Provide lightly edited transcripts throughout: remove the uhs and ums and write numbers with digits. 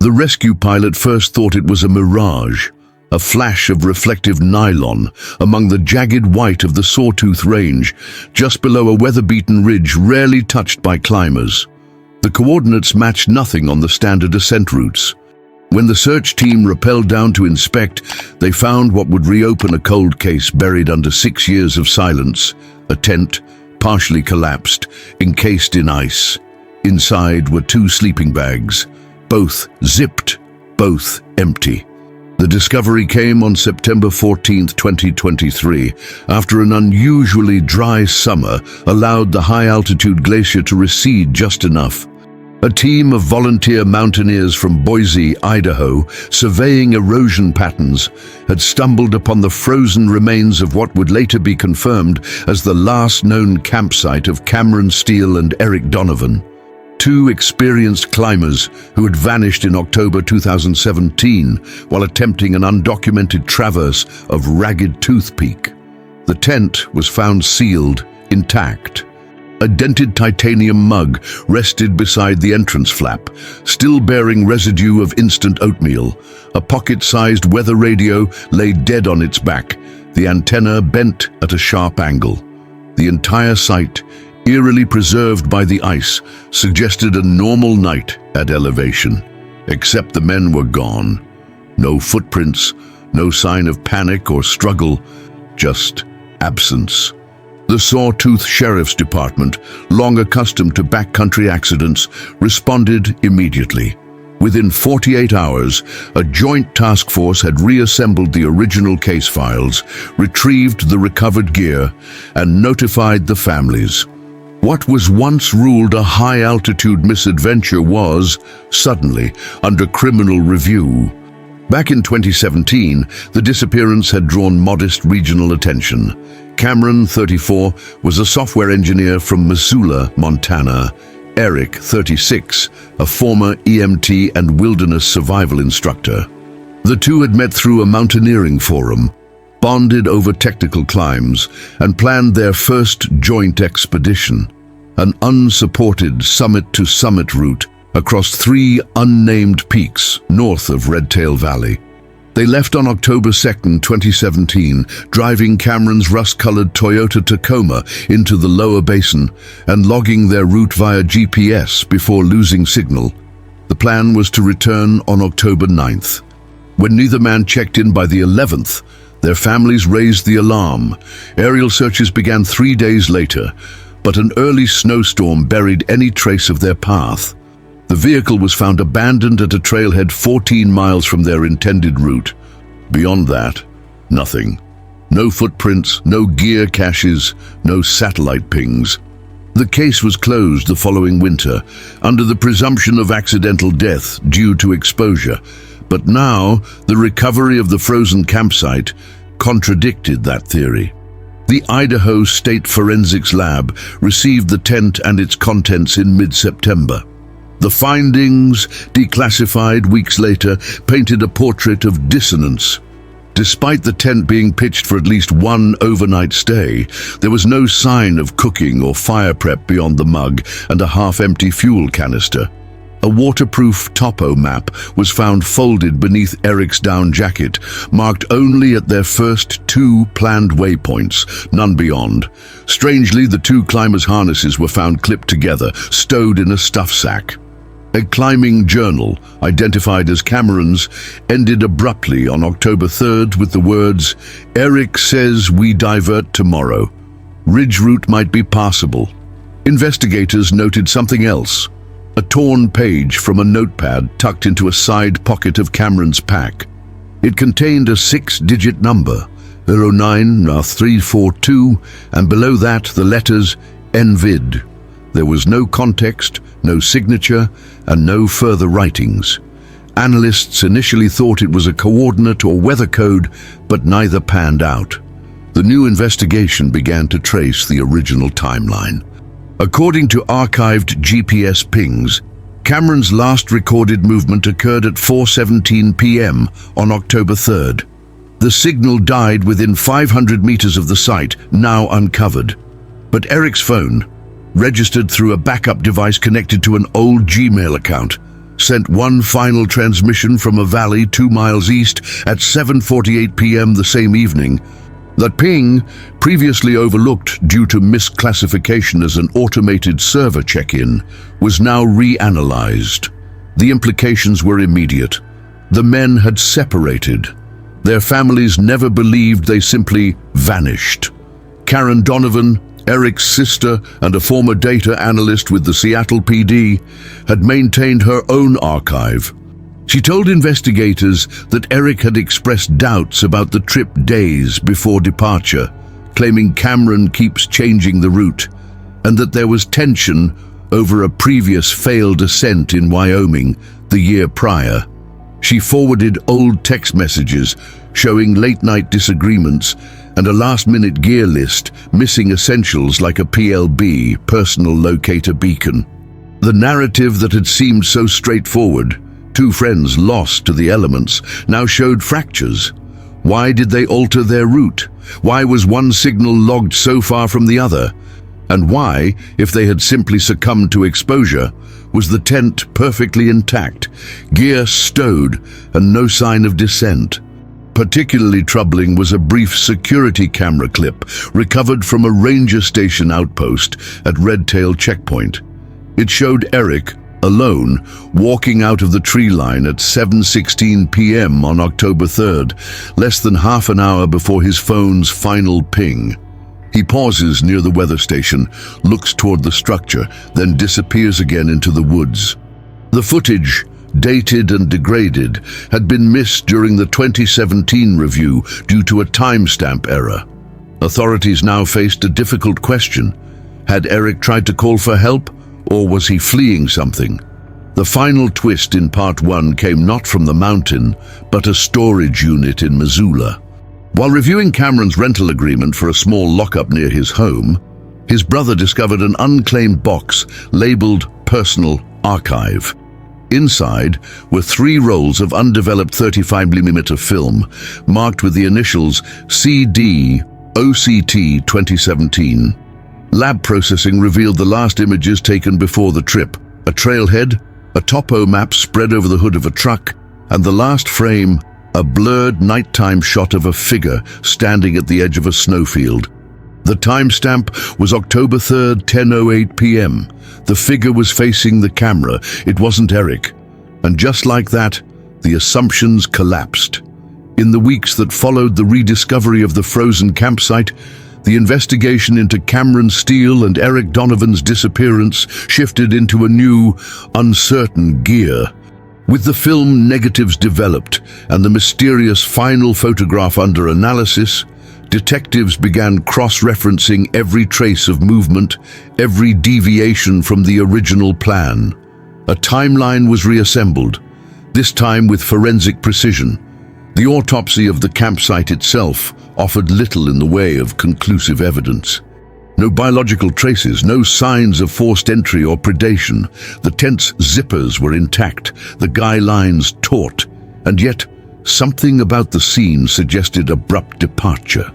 The rescue pilot first thought it was a mirage, a flash of reflective nylon among the jagged white of the Sawtooth Range, just below a weather-beaten ridge rarely touched by climbers. The coordinates matched nothing on the standard ascent routes. When the search team rappelled down to inspect, they found what would reopen a cold case buried under 6 years of silence, a tent, partially collapsed, encased in ice. Inside were 2 sleeping bags, both zipped, both empty. The discovery came on September 14, 2023, after an unusually dry summer allowed the high-altitude glacier to recede just enough. A team of volunteer mountaineers from Boise, Idaho, surveying erosion patterns, had stumbled upon the frozen remains of what would later be confirmed as the last known campsite of Cameron Steele and Eric Donovan, 2 experienced climbers who had vanished in October 2017 while attempting an undocumented traverse of Ragged Tooth Peak. The tent was found sealed, intact. A dented titanium mug rested beside the entrance flap, still bearing residue of instant oatmeal. A pocket-sized weather radio lay dead on its back, the antenna bent at a sharp angle. The entire site, eerily preserved by the ice, suggested a normal night at elevation. Except the men were gone. No footprints, no sign of panic or struggle, just absence. The Sawtooth Sheriff's Department, long accustomed to backcountry accidents, responded immediately. Within 48 hours, a joint task force had reassembled the original case files, retrieved the recovered gear, and notified the families. What was once ruled a high-altitude misadventure was, suddenly, under criminal review. Back in 2017, the disappearance had drawn modest regional attention. Cameron, 34, was a software engineer from Missoula, Montana. Eric, 36, a former EMT and wilderness survival instructor. The two had met through a mountaineering forum, bonded over technical climbs, and planned their first joint expedition, an unsupported summit-to-summit route across 3 unnamed peaks north of Red Tail Valley. They left on October 2, 2017, driving Cameron's rust-colored Toyota Tacoma into the lower basin and logging their route via GPS before losing signal. The plan was to return on October 9th. When neither man checked in by the 11th, their families raised the alarm. Aerial searches began 3 days later, but an early snowstorm buried any trace of their path. The vehicle was found abandoned at a trailhead 14 miles from their intended route. Beyond that, nothing. No footprints, no gear caches, no satellite pings. The case was closed the following winter, under the presumption of accidental death due to exposure. But now, the recovery of the frozen campsite contradicted that theory. The Idaho State Forensics Lab received the tent and its contents in mid-September. The findings, declassified weeks later, painted a portrait of dissonance. Despite the tent being pitched for at least 1 overnight stay, there was no sign of cooking or fire prep beyond the mug and a half-empty fuel canister. A waterproof topo map was found folded beneath Eric's down jacket, marked only at their first 2 planned waypoints, none beyond. Strangely, the 2 climbers' harnesses were found clipped together, stowed in a stuff sack. A climbing journal, identified as Cameron's, ended abruptly on October 3rd with the words, "Eric says we divert tomorrow. Ridge route might be passable." Investigators noted something else. A torn page from a notepad tucked into a side pocket of Cameron's pack. It contained a 6-digit number, 09342, and below that the letters NVID. There was no context, no signature, and no further writings. Analysts initially thought it was a coordinate or weather code, but neither panned out. The new investigation began to trace the original timeline. According to archived GPS pings, Cameron's last recorded movement occurred at 4:17 p.m. on October 3rd. The signal died within 500 meters of the site, now uncovered. But Eric's phone, registered through a backup device connected to an old Gmail account, sent one final transmission from a valley 2 miles east at 7:48 p.m. the same evening. That ping, previously overlooked due to misclassification as an automated server check-in, was now reanalyzed. The implications were immediate. The men had separated. Their families never believed, they simply vanished. Karen Donovan, Eric's sister and a former data analyst with the Seattle PD, had maintained her own archive. She told investigators that Eric had expressed doubts about the trip days before departure, claiming Cameron keeps changing the route, and that there was tension over a previous failed ascent in Wyoming the year prior. She forwarded old text messages showing late-night disagreements and a last-minute gear list missing essentials like a PLB, personal locator beacon. The narrative that had seemed so straightforward, two friends lost to the elements, now showed fractures. Why did they alter their route? Why was one signal logged so far from the other? And why, if they had simply succumbed to exposure, was the tent perfectly intact, gear stowed, and no sign of descent? Particularly troubling was a brief security camera clip recovered from a ranger station outpost at Redtail Checkpoint. It showed Eric, alone, walking out of the tree line at 7:16 p.m. on October 3rd, less than half an hour before his phone's final ping. He pauses near the weather station, looks toward the structure, then disappears again into the woods. The footage, dated and degraded, had been missed during the 2017 review due to a timestamp error. Authorities now faced a difficult question. Had Eric tried to call for help, or was he fleeing something? The final twist in Part 1 came not from the mountain, but a storage unit in Missoula. While reviewing Cameron's rental agreement for a small lockup near his home, his brother discovered an unclaimed box labeled Personal Archive. Inside were 3 rolls of undeveloped 35mm film marked with the initials CD OCT 2017. Lab processing revealed the last images taken before the trip: a trailhead, a topo map spread over the hood of a truck, and the last frame, a blurred nighttime shot of a figure standing at the edge of a snowfield. The timestamp was October 3rd, 10:08 p.m. The figure was facing the camera. It wasn't Eric. And just like that, the assumptions collapsed. In the weeks that followed the rediscovery of the frozen campsite, the investigation into Cameron Steele and Eric Donovan's disappearance shifted into a new, uncertain gear. With the film negatives developed and the mysterious final photograph under analysis, detectives began cross-referencing every trace of movement, every deviation from the original plan. A timeline was reassembled, this time with forensic precision. The autopsy of the campsite itself offered little in the way of conclusive evidence. No biological traces, no signs of forced entry or predation. The tent's zippers were intact, the guy lines taut, and yet something about the scene suggested abrupt departure.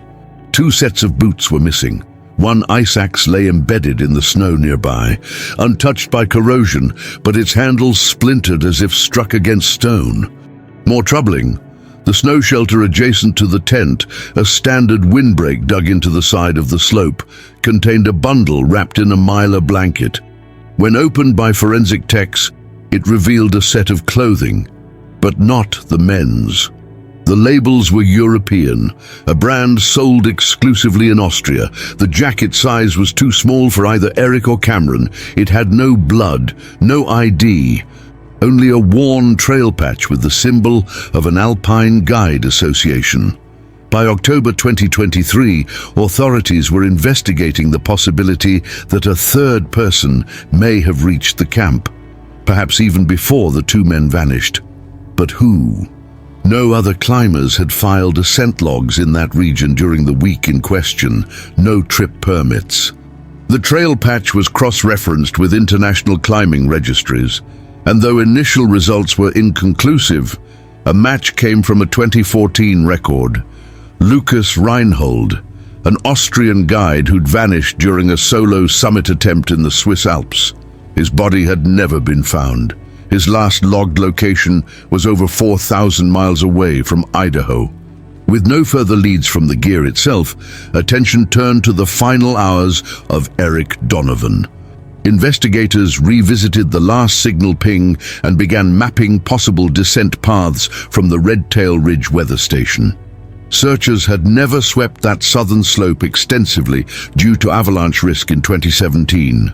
2 sets of boots were missing. One ice axe lay embedded in the snow nearby, untouched by corrosion, but its handles splintered as if struck against stone. More troubling, the snow shelter adjacent to the tent, a standard windbreak dug into the side of the slope, contained a bundle wrapped in a mylar blanket. When opened by forensic techs, it revealed a set of clothing, but not the men's. The labels were European, a brand sold exclusively in Austria. The jacket size was too small for either Eric or Cameron. It had no blood, no ID, only a worn trail patch with the symbol of an Alpine Guide Association. By October 2023, authorities were investigating the possibility that a third person may have reached the camp, perhaps even before the 2 men vanished. But who? No other climbers had filed ascent logs in that region during the week in question, no trip permits. The trail patch was cross-referenced with international climbing registries, and though initial results were inconclusive, a match came from a 2014 record. Lucas Reinhold, an Austrian guide who'd vanished during a solo summit attempt in the Swiss Alps. His body had never been found. His last logged location was over 4,000 miles away from Idaho. With no further leads from the gear itself, attention turned to the final hours of Eric Donovan. Investigators revisited the last signal ping and began mapping possible descent paths from the Red Tail Ridge weather station. Searchers had never swept that southern slope extensively due to avalanche risk in 2017.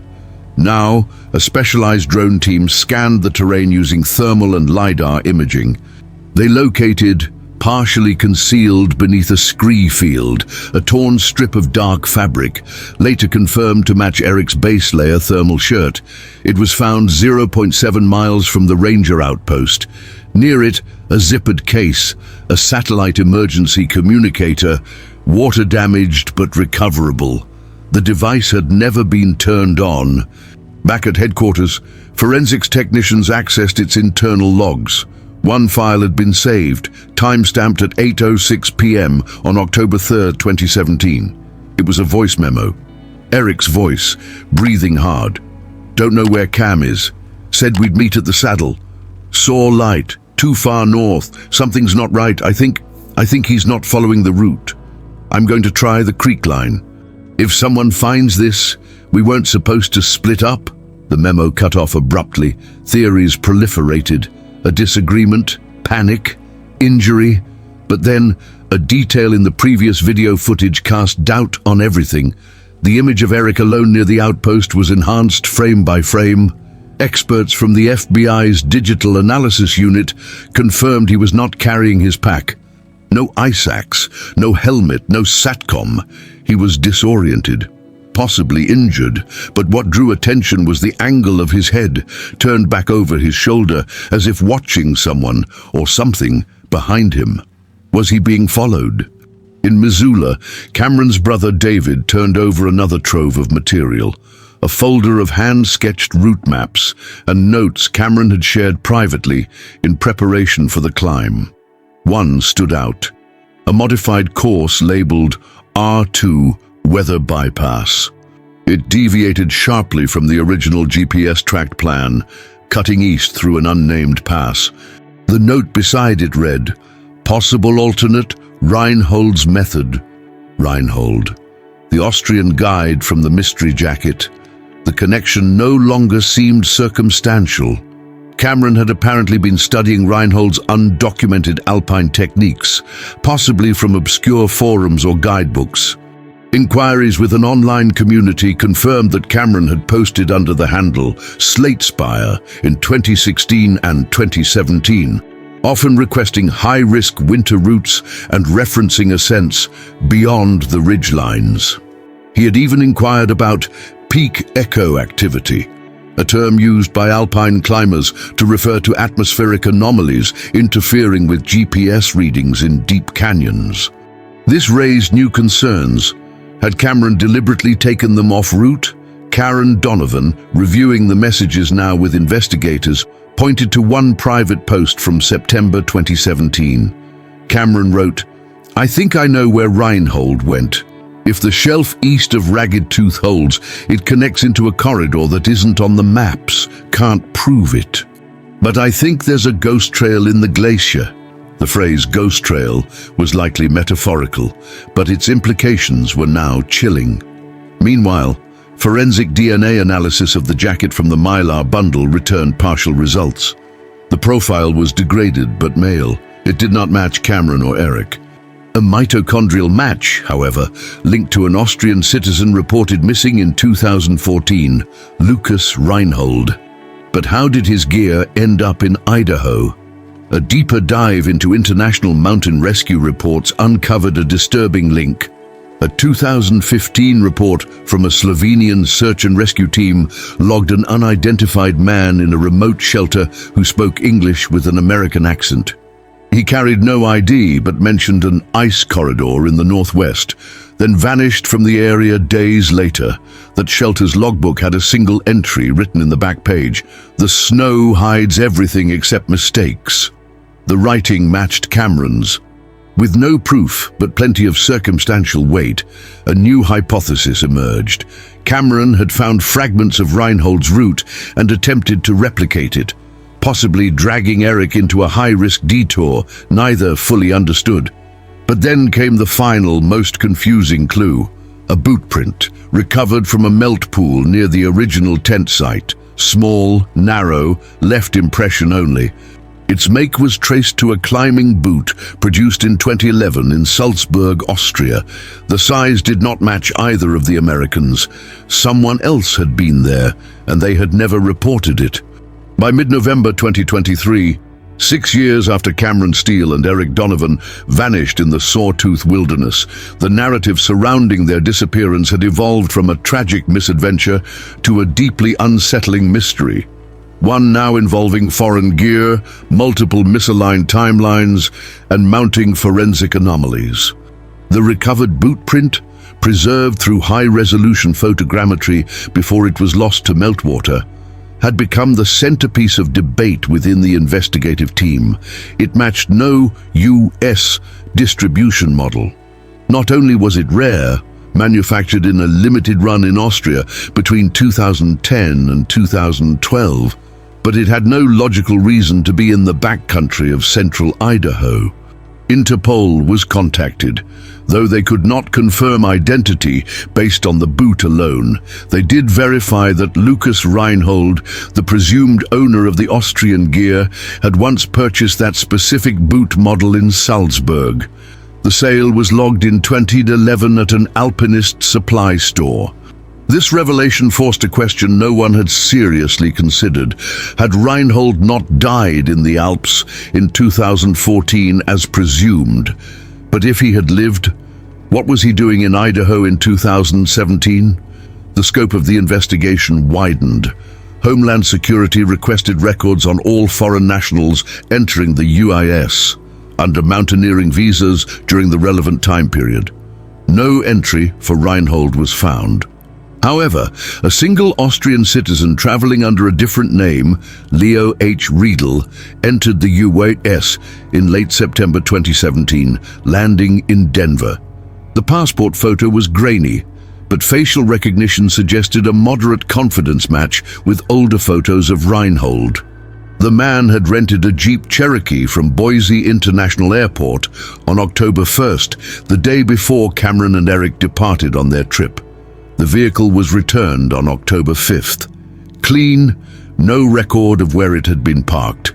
Now, a specialized drone team scanned the terrain using thermal and LiDAR imaging. They located, partially concealed beneath a scree field, a torn strip of dark fabric, later confirmed to match Eric's base layer thermal shirt. It was found 0.7 miles from the Ranger outpost. Near it, a zippered case, a satellite emergency communicator, water damaged but recoverable. The device had never been turned on. Back at headquarters, forensics technicians accessed its internal logs. One file had been saved, time-stamped at 8:06 p.m. on October 3, 2017. It was a voice memo. Eric's voice, breathing hard. "Don't know where Cam is. Said we'd meet at the saddle. Saw light, too far north. Something's not right. I think he's not following the route. I'm going to try the creek line. If someone finds this, we weren't supposed to split up." The memo cut off abruptly. Theories proliferated. A disagreement, panic, injury, but then a detail in the previous video footage cast doubt on everything. The image of Eric alone near the outpost was enhanced frame by frame. Experts from the FBI's Digital Analysis Unit confirmed he was not carrying his pack. No ice axe, no helmet, no SATCOM. He was disoriented, possibly injured, but what drew attention was the angle of his head, turned back over his shoulder, as if watching someone or something behind him. Was he being followed? In Missoula, Cameron's brother David turned over another trove of material, a folder of hand-sketched route maps and notes Cameron had shared privately in preparation for the climb. One stood out, a modified course labeled R2 Weather Bypass. It deviated sharply from the original GPS-tracked plan, cutting east through an unnamed pass. The note beside it read, "Possible alternate, Reinhold's method." Reinhold, the Austrian guide from the mystery jacket. The connection no longer seemed circumstantial. Cameron had apparently been studying Reinhold's undocumented alpine techniques, possibly from obscure forums or guidebooks. Inquiries with an online community confirmed that Cameron had posted under the handle Slatespire in 2016 and 2017, often requesting high-risk winter routes and referencing ascents beyond the ridgelines. He had even inquired about peak echo activity, a term used by alpine climbers to refer to atmospheric anomalies interfering with GPS readings in deep canyons. This raised new concerns. Had Cameron deliberately taken them off route? Karen Donovan, reviewing the messages now with investigators, pointed to one private post from September 2017. Cameron wrote, "I think I know where Reinhold went. If the shelf east of Ragged Tooth holds, it connects into a corridor that isn't on the maps. Can't prove it. But I think there's a ghost trail in the glacier." The phrase ghost trail was likely metaphorical, but its implications were now chilling. Meanwhile, forensic DNA analysis of the jacket from the Mylar bundle returned partial results. The profile was degraded but male. It did not match Cameron or Eric. A mitochondrial match, however, linked to an Austrian citizen reported missing in 2014, Lucas Reinhold. But how did his gear end up in Idaho? A deeper dive into international mountain rescue reports uncovered a disturbing link. A 2015 report from a Slovenian search and rescue team logged an unidentified man in a remote shelter who spoke English with an American accent. He carried no ID but mentioned an ice corridor in the northwest, then vanished from the area days later. That shelter's logbook had a single entry written in the back page: "The snow hides everything except mistakes." The writing matched Cameron's. With no proof but plenty of circumstantial weight, a new hypothesis emerged. Cameron had found fragments of Reinhold's route and attempted to replicate it, possibly dragging Eric into a high-risk detour, neither fully understood. But then came the final, most confusing clue. A boot print, recovered from a melt pool near the original tent site. Small, narrow, left impression only. Its make was traced to a climbing boot produced in 2011 in Salzburg, Austria. The size did not match either of the Americans. Someone else had been there, and they had never reported it. By mid-November 2023, 6 years after Cameron Steele and Eric Donovan vanished in the Sawtooth Wilderness, the narrative surrounding their disappearance had evolved from a tragic misadventure to a deeply unsettling mystery. One now involving foreign gear, multiple misaligned timelines, and mounting forensic anomalies. The recovered boot print, preserved through high-resolution photogrammetry before it was lost to meltwater, had become the centerpiece of debate within the investigative team. It matched no US distribution model. Not only was it rare, manufactured in a limited run in Austria between 2010 and 2012, but it had no logical reason to be in the backcountry of central Idaho. Interpol was contacted. Though they could not confirm identity based on the boot alone, they did verify that Lucas Reinhold, the presumed owner of the Austrian gear, had once purchased that specific boot model in Salzburg. The sale was logged in 2011 at an alpinist supply store. This revelation forced a question no one had seriously considered. Had Reinhold not died in the Alps in 2014 as presumed? But if he had lived, what was he doing in Idaho in 2017? The scope of the investigation widened. Homeland Security requested records on all foreign nationals entering the UIS under mountaineering visas during the relevant time period. No entry for Reinhold was found. However, a single Austrian citizen traveling under a different name, Leo H. Riedel, entered the UAS in late September 2017, landing in Denver. The passport photo was grainy, but facial recognition suggested a moderate confidence match with older photos of Reinhold. The man had rented a Jeep Cherokee from Boise International Airport on October 1st, the day before Cameron and Eric departed on their trip. The vehicle was returned on October 5th. Clean, no record of where it had been parked.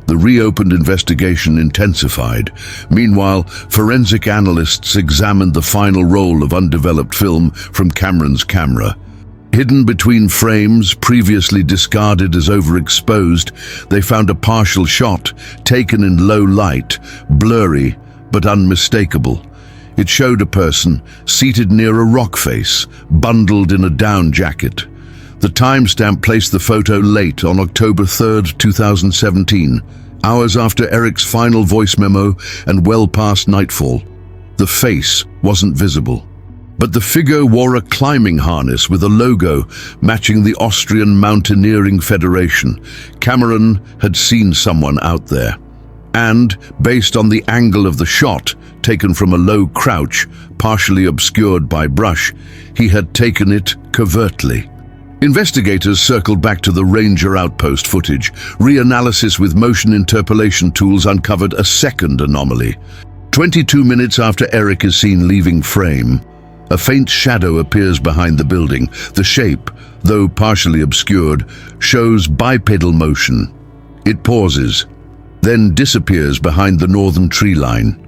The reopened investigation intensified. Meanwhile, forensic analysts examined the final roll of undeveloped film from Cameron's camera. Hidden between frames previously discarded as overexposed, they found a partial shot taken in low light, blurry but unmistakable. It showed a person seated near a rock face, bundled in a down jacket. The timestamp placed the photo late on October 3rd, 2017, hours after Eric's final voice memo and well past nightfall. The face wasn't visible, but the figure wore a climbing harness with a logo matching the Austrian Mountaineering Federation. Cameron had seen someone out there. And, based on the angle of the shot, taken from a low crouch, partially obscured by brush, he had taken it covertly. Investigators circled back to the Ranger outpost footage. Reanalysis with motion interpolation tools uncovered a second anomaly. 22 minutes after Eric is seen leaving frame, a faint shadow appears behind the building. The shape, though partially obscured, shows bipedal motion. It pauses, then disappears behind the northern tree line.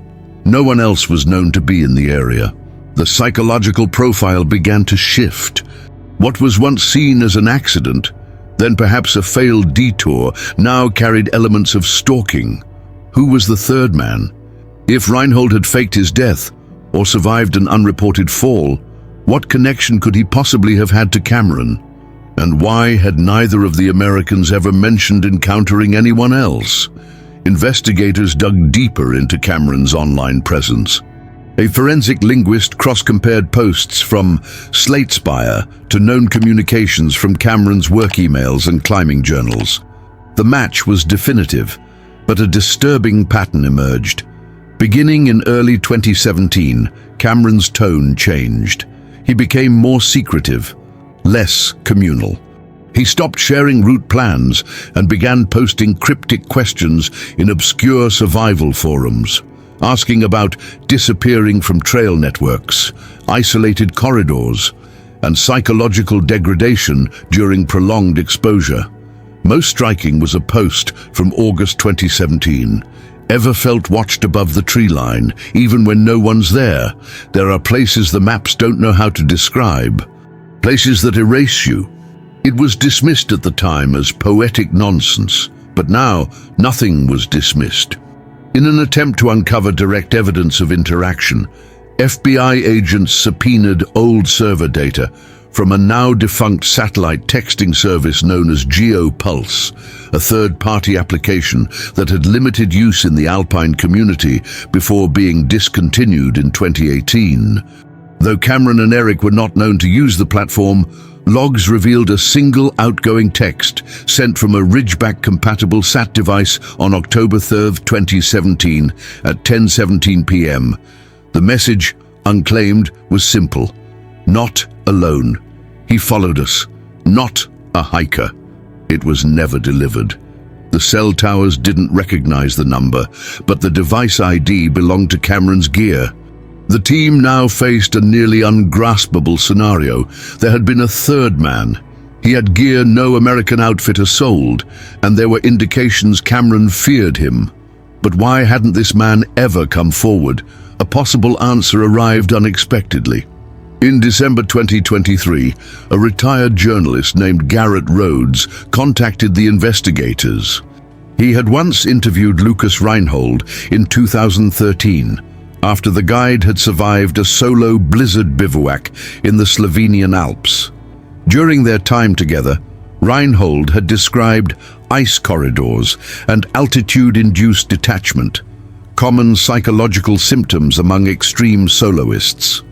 No one else was known to be in the area. The psychological profile began to shift. What was once seen as an accident, then perhaps a failed detour, now carried elements of stalking. Who was the third man? If Reinhold had faked his death or survived an unreported fall, what connection could he possibly have had to Cameron? And why had neither of the Americans ever mentioned encountering anyone else? Investigators dug deeper into Cameron's online presence. A forensic linguist cross-compared posts from Slatespire to known communications from Cameron's work emails and climbing journals. The match was definitive, but a disturbing pattern emerged. Beginning in early 2017, Cameron's tone changed. He became more secretive, less communal. He stopped sharing route plans and began posting cryptic questions in obscure survival forums, asking about disappearing from trail networks, isolated corridors, and psychological degradation during prolonged exposure. Most striking was a post from August 2017. Ever felt watched above the tree line, even when no one's there? There are places the maps don't know how to describe, places that erase you. It was dismissed at the time as poetic nonsense, but now nothing was dismissed. In an attempt to uncover direct evidence of interaction, FBI agents subpoenaed old server data from a now-defunct satellite texting service known as GeoPulse, a third-party application that had limited use in the Alpine community before being discontinued in 2018. Though Cameron and Eric were not known to use the platform, logs revealed a single outgoing text sent from a Ridgeback-compatible SAT device on October 3, 2017 at 10:17 p.m. The message, unclaimed, was simple. Not alone. He followed us. Not a hiker. It was never delivered. The cell towers didn't recognize the number, but the device ID belonged to Cameron's gear. The team now faced a nearly ungraspable scenario. There had been a third man. He had gear no American outfitter sold, and there were indications Cameron feared him. But why hadn't this man ever come forward? A possible answer arrived unexpectedly. In December 2023, a retired journalist named Garrett Rhodes contacted the investigators. He had once interviewed Lucas Reinhold in 2013, after the guide had survived a solo blizzard bivouac in the Slovenian Alps. During their time together, Reinhold had described ice corridors and altitude-induced detachment, common psychological symptoms among extreme soloists.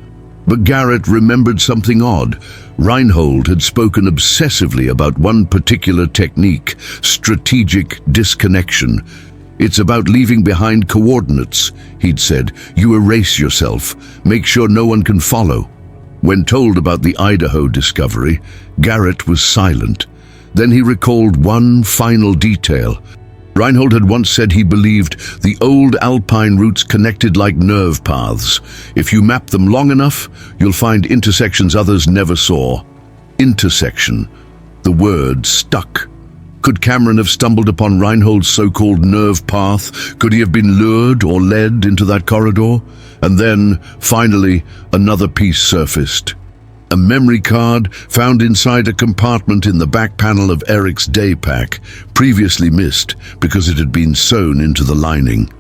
But Garrett remembered something odd. Reinhold had spoken obsessively about one particular technique, strategic disconnection. It's about leaving behind coordinates, he'd said. You erase yourself, make sure no one can follow. When told about the Idaho discovery, Garrett was silent. Then he recalled one final detail. Reinhold had once said he believed the old alpine routes connected like nerve paths. If you map them long enough, you'll find intersections others never saw. Intersection. The word stuck. Could Cameron have stumbled upon Reinhold's so-called nerve path? Could he have been lured or led into that corridor? And then, finally, another piece surfaced. A memory card found inside a compartment in the back panel of Eric's day pack, previously missed because it had been sewn into the lining.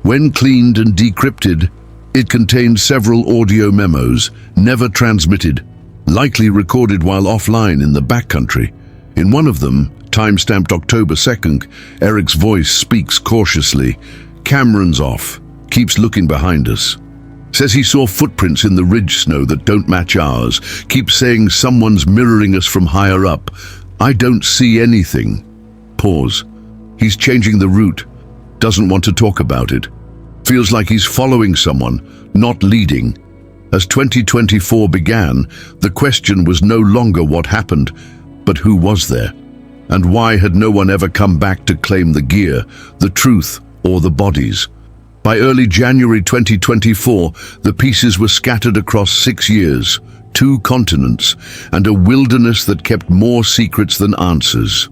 When cleaned and decrypted, it contained several audio memos, never transmitted, likely recorded while offline in the backcountry. In one of them, timestamped October 2nd, Eric's voice speaks cautiously. Cameron's off, keeps looking behind us. Says he saw footprints in the ridge snow that don't match ours. Keeps saying someone's mirroring us from higher up. I don't see anything. Pause. He's changing the route. Doesn't want to talk about it. Feels like he's following someone, not leading. As 2024 began, the question was no longer what happened, but who was there? And why had no one ever come back to claim the gear, the truth, or the bodies? By early January 2024, the pieces were scattered across 6 years, 2 continents, and a wilderness that kept more secrets than answers.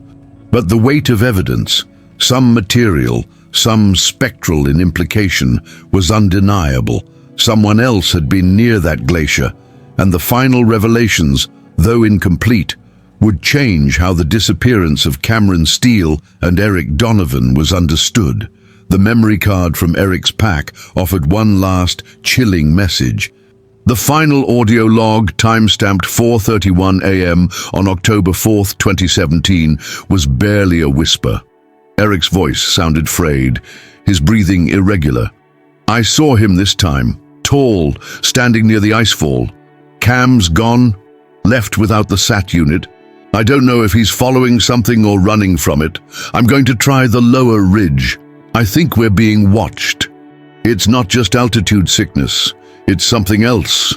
But the weight of evidence, some material, some spectral in implication, was undeniable. Someone else had been near that glacier, and the final revelations, though incomplete, would change how the disappearance of Cameron Steele and Eric Donovan was understood. The memory card from Eric's pack offered one last, chilling message. The final audio log, timestamped 4:31 a.m. on October 4th, 2017, was barely a whisper. Eric's voice sounded frayed, his breathing irregular. I saw him this time, tall, standing near the icefall. Cam's gone, left without the SAT unit. I don't know if he's following something or running from it. I'm going to try the lower ridge. I think we're being watched. It's not just altitude sickness, it's something else.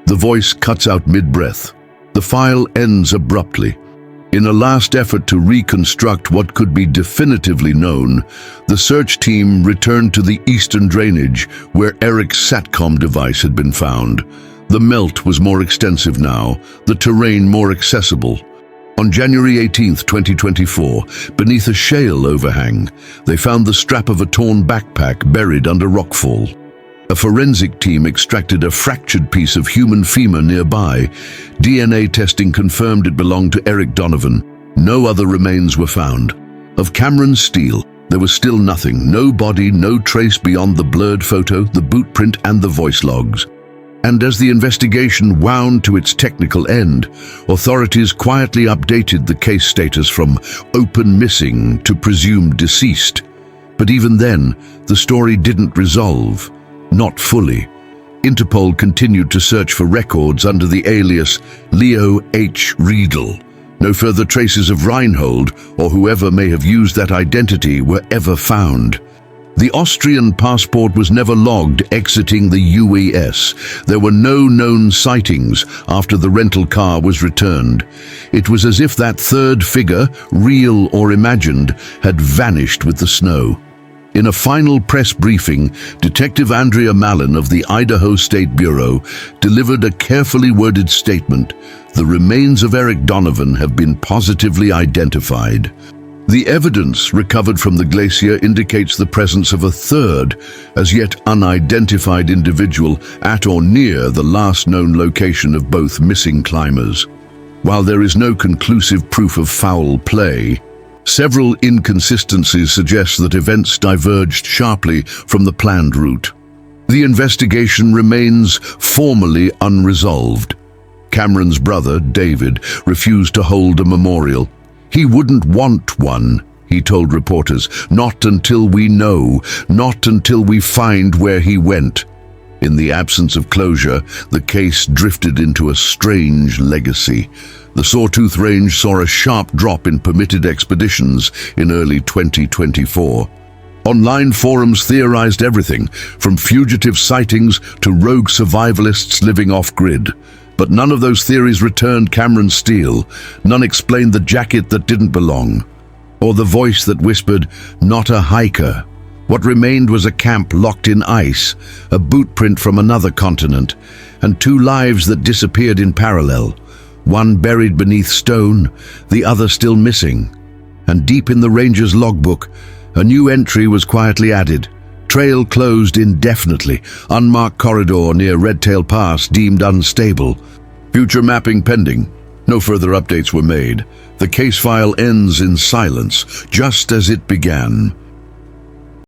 The voice cuts out mid-breath. The file ends abruptly. In a last effort to reconstruct what could be definitively known, the search team returned to the eastern drainage where Eric's SATCOM device had been found. The melt was more extensive now, the terrain more accessible. On January 18, 2024, beneath a shale overhang, they found the strap of a torn backpack buried under rockfall. A forensic team extracted a fractured piece of human femur nearby. DNA testing confirmed it belonged to Eric Donovan. No other remains were found. Of Cameron Steele, there was still nothing. No body, no trace beyond the blurred photo, the boot print, and the voice logs. And as the investigation wound to its technical end, authorities quietly updated the case status from open missing to presumed deceased. But even then, the story didn't resolve. Not fully. Interpol continued to search for records under the alias Leo H. Riedel. No further traces of Reinhold or whoever may have used that identity were ever found. The Austrian passport was never logged exiting the US. There were no known sightings after the rental car was returned. It was as if that third figure, real or imagined, had vanished with the snow. In a final press briefing, Detective Andrea Mallon of the Idaho State Bureau delivered a carefully worded statement. The remains of Eric Donovan have been positively identified. The evidence recovered from the glacier indicates the presence of a third, as yet unidentified individual at or near the last known location of both missing climbers. While there is no conclusive proof of foul play, several inconsistencies suggest that events diverged sharply from the planned route. The investigation remains formally unresolved. Cameron's brother, David, refused to hold a memorial. He wouldn't want one, he told reporters, not until we know, not until we find where he went. In the absence of closure, the case drifted into a strange legacy. The Sawtooth Range saw a sharp drop in permitted expeditions in early 2024. Online forums theorized everything, from fugitive sightings to rogue survivalists living off-grid. But none of those theories returned Cameron Steele. None explained the jacket that didn't belong, or the voice that whispered, "Not a hiker." What remained was a camp locked in ice, a boot print from another continent, and two lives that disappeared in parallel. One buried beneath stone, the other still missing. And deep in the ranger's logbook, a new entry was quietly added. Trail closed indefinitely. Unmarked corridor near Redtail Pass deemed unstable. Future mapping pending. No further updates were made. The case file ends in silence, just as it began.